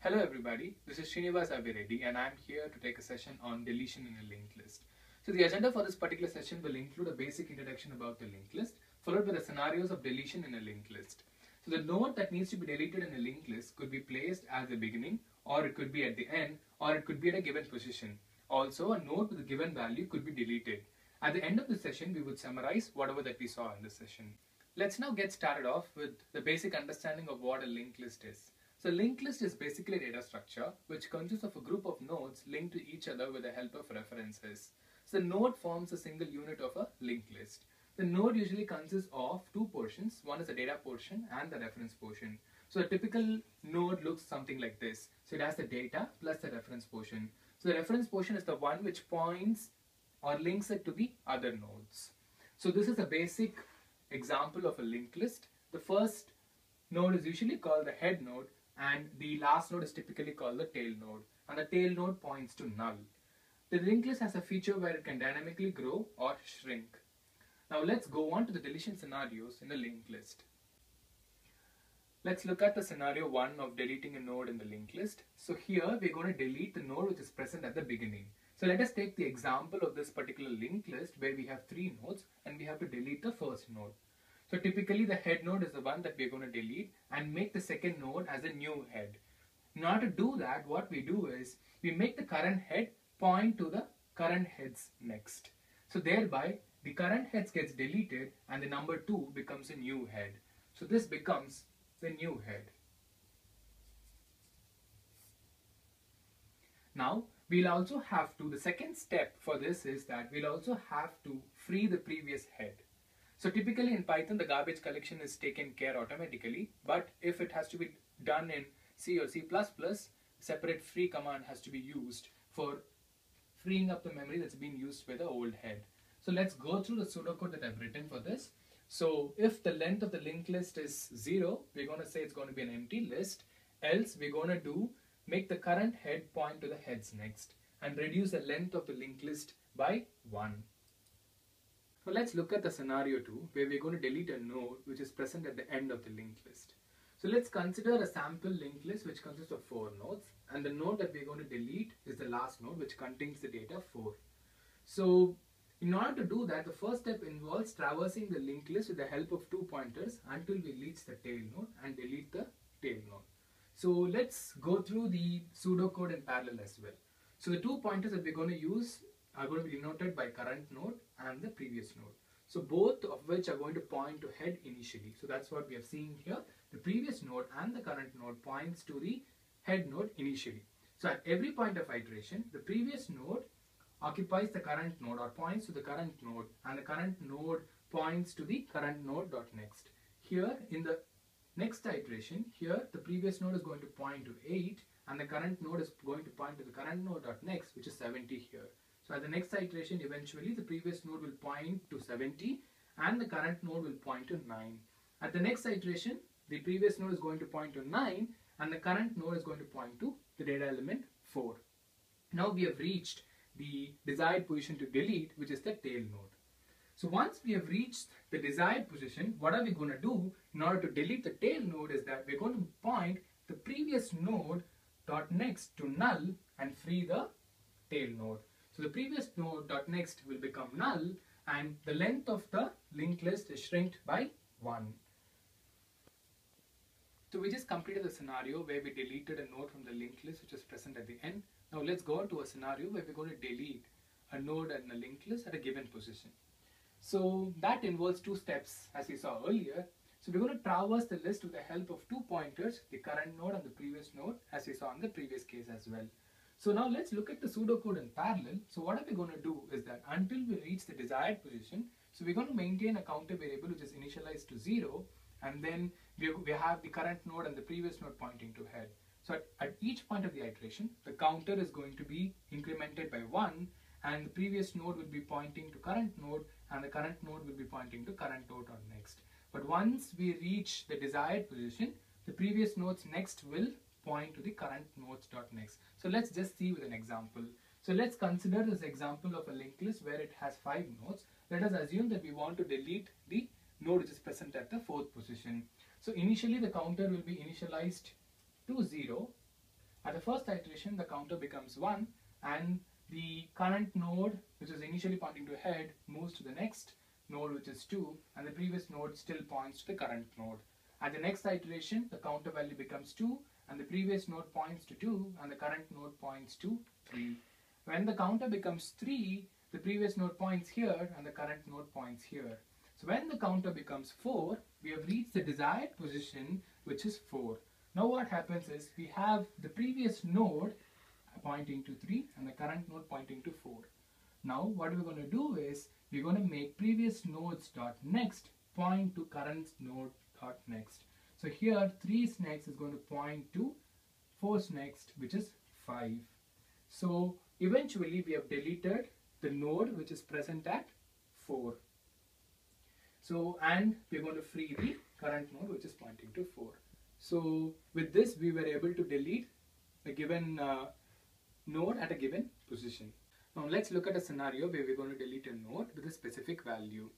Hello everybody, this is Srinivas Avireddy and I'm here to take a session on deletion in a linked list. So the agenda for this particular session will include a basic introduction about the linked list, followed by the scenarios of deletion in a linked list. So the node that needs to be deleted in a linked list could be placed at the beginning, or it could be at the end, or it could be at a given position. Also, a node with a given value could be deleted. At the end of the session, we would summarize whatever that we saw in this session. Let's now get started off with the basic understanding of what a linked list is. So linked list is basically a data structure which consists of a group of nodes linked to each other with the help of references. So the node forms a single unit of a linked list. The node usually consists of two portions. One is the data portion and the reference portion. So a typical node looks something like this. So it has the data plus the reference portion. So the reference portion is the one which points or links it to the other nodes. So this is a basic example of a linked list. The first node is usually called the head node, and the last node is typically called the tail node, and the tail node points to null. The linked list has a feature where it can dynamically grow or shrink. Now let's go on to the deletion scenarios in the linked list. Let's look at the scenario 1 of deleting a node in the linked list. So here we're going to delete the node which is present at the beginning. So let us take the example of this particular linked list where we have 3 nodes and we have to delete the first node. So typically the head node is the one that we're going to delete and make the second node as a new head. In order to do that, what we do is we make the current head point to the current heads next. So thereby the current heads gets deleted and the number 2 becomes a new head. So this becomes the new head. Now we'll also have to, the second step for this is that we'll also have to free the previous head. So typically in Python the garbage collection is taken care automatically, but if it has to be done in C or C++, separate free command has to be used for freeing up the memory that's been used by the old head. So let's go through the pseudocode that I've written for this. So if the length of the linked list is 0, we're going to say it's going to be an empty list, else we're going to make the current head point to the heads next and reduce the length of the linked list by 1. So let's look at the scenario 2 where we're going to delete a node which is present at the end of the linked list. So let's consider a sample linked list which consists of 4 nodes, and the node that we're going to delete is the last node which contains the data 4. So in order to do that, the first step involves traversing the linked list with the help of 2 pointers until we reach the tail node and delete the tail node. So let's go through the pseudocode in parallel as well. So the 2 pointers that we're going to use are going to be denoted by current node and the previous node. So both of which are going to point to head initially. So that's what we have seen here. The previous node and the current node points to the head node initially. So at every point of iteration, the previous node occupies the current node or points to the current node, and the current node points to the current node dot next. Here in the next iteration, here the previous node is going to point to 8 and the current node is going to point to the current node dot next, which is 70 here. So at the next iteration, eventually the previous node will point to 70 and the current node will point to 9. At the next iteration, the previous node is going to point to 9 and the current node is going to point to the data element 4. Now we have reached the desired position to delete, which is the tail node. So once we have reached the desired position, what are we going to do in order to delete the tail node is that we're going to point the previous node dot next to null and free the tail node. So the previous node dot next will become null and the length of the linked list is shrinked by 1. So we just completed the scenario where we deleted a node from the linked list which is present at the end. Now let's go on to a scenario where we're going to delete a node and a linked list at a given position. So that involves 2 steps as we saw earlier. So we're going to traverse the list with the help of 2 pointers, the current node and the previous node, as we saw in the previous case as well. So now let's look at the pseudocode in parallel. So what are we going to do is that until we reach the desired position, so we're going to maintain a counter variable which is initialized to 0, and then we have the current node and the previous node pointing to head. So at each point of the iteration, the counter is going to be incremented by 1 and the previous node will be pointing to current node and the current node will be pointing to current node on next. But once we reach the desired position, the previous nodes next will point to the current nodes dot next. So let's just see with an example. So let's consider this example of a linked list where it has 5 nodes. Let us assume that we want to delete the node which is present at the 4th position. So initially the counter will be initialized to 0 At the first iteration, the counter becomes 1 and the current node, which is initially pointing to head, moves to the next node, which is 2, and the previous node still points to the current node. At the next iteration, the counter value becomes 2 and the previous node points to 2 and the current node points to 3. When the counter becomes 3, the previous node points here and the current node points here. So when the counter becomes 4, we have reached the desired position, which is 4. Now what happens is we have the previous node pointing to 3 and the current node pointing to 4. Now what we're going to do is we're going to make previous nodes dot next point to current node dot next. So here 3's next is going to point to 4's next, which is 5. So eventually we have deleted the node which is present at 4. So and we're going to free the current node which is pointing to 4. So with this we were able to delete a given node at a given position. Now let's look at a scenario where we're going to delete a node with a specific value.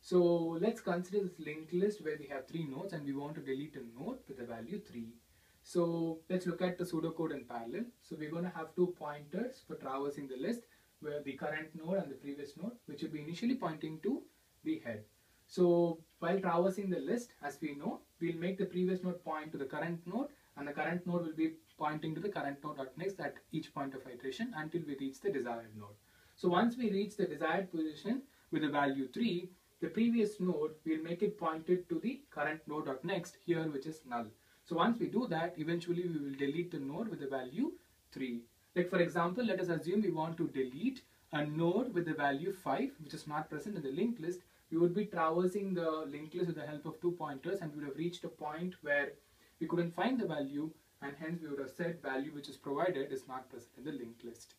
So let's consider this linked list where we have 3 nodes and we want to delete a node with the value 3. So let's look at the pseudocode in parallel. So we're going to have 2 pointers for traversing the list, where the current node and the previous node, which will be initially pointing to the head. So while traversing the list, as we know, we'll make the previous node point to the current node and the current node will be pointing to the current node dot next at each point of iteration until we reach the desired node. So once we reach the desired position with the value 3, the previous node will make it pointed to the current node dot next here, which is null. So once we do that, eventually we will delete the node with the value 3. Like for example, let us assume we want to delete a node with the value 5, which is not present in the linked list. We would be traversing the linked list with the help of 2 pointers and we would have reached a point where we couldn't find the value, and hence we would have said value which is provided is not present in the linked list.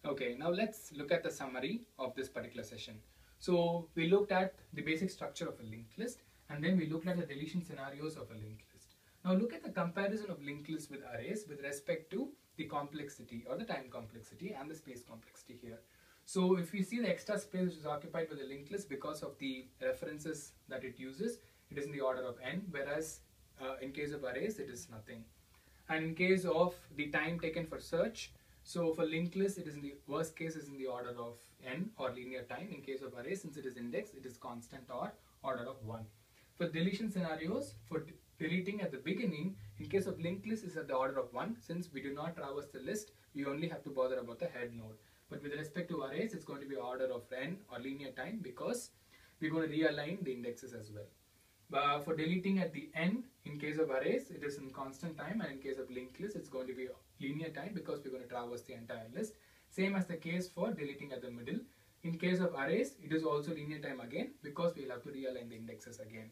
Okay, now let's look at the summary of this particular session. So we looked at the basic structure of a linked list and then we looked at the deletion scenarios of a linked list. Now look at the comparison of linked lists with arrays with respect to the complexity or the time complexity and the space complexity here. So if we see the extra space which is occupied by the linked list because of the references that it uses, it is in the order of n, whereas in case of arrays it is nothing. And in case of the time taken for search, so for linked list it is in the worst case is in the order of n or linear time. In case of array, since it is indexed, it is constant or order of 1. For deletion scenarios, for deleting at the beginning, in case of linked list is at the order of 1. Since we do not traverse the list, we only have to bother about the head node. But with respect to arrays, it's going to be order of n or linear time because we're going to realign the indexes as well. But for deleting at the end, in case of arrays, it is in constant time, and in case of linked list, it's going to be linear time because we're going to traverse the entire list. Same as the case for deleting at the middle. In case of arrays, it is also linear time again because we'll have to realign the indexes again.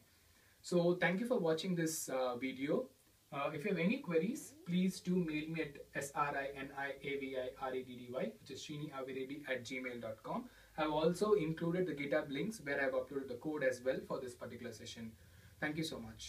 So thank you for watching this video. If you have any queries, please do mail me at sriniavireddy, which is sriniavireddy@gmail.com. I have also included the GitHub links where I have uploaded the code as well for this particular session. Thank you so much.